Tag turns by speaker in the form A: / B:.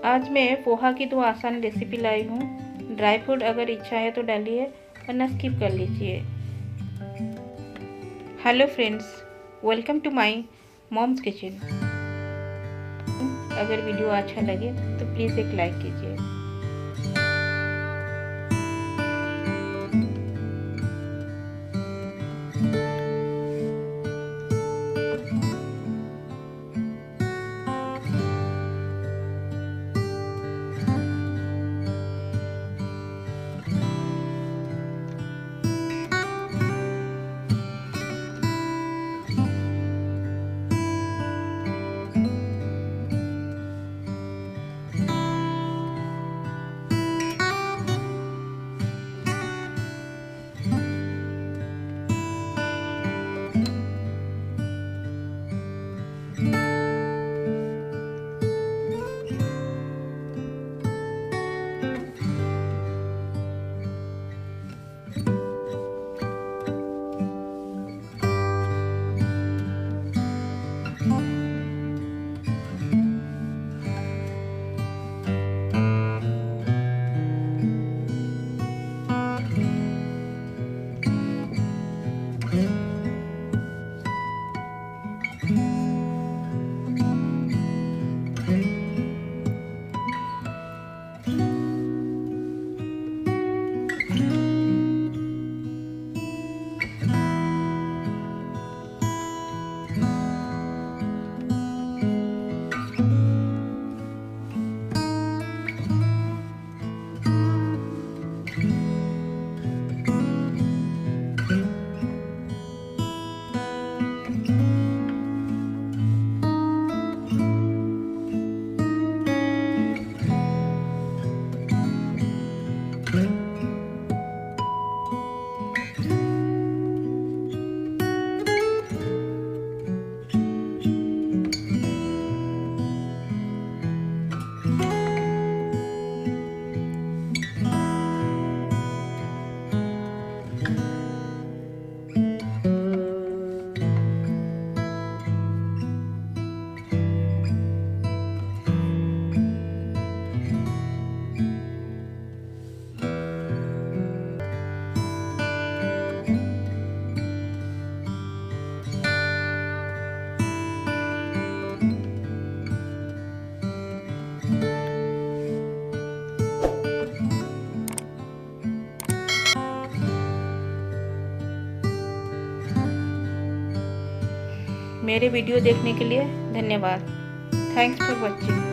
A: आज मैं पोहा की दो आसान रेसिपी लाई हूँ। ड्राई फ्रूट अगर इच्छा है तो डालिए वरना स्किप कर लीजिए। Hello friends, welcome to my mom's kitchen. अगर वीडियो अच्छा लगे तो प्लीज़ एक लाइक कीजिए। मेरे वीडियो देखने के लिए धन्यवाद। Thanks for watching.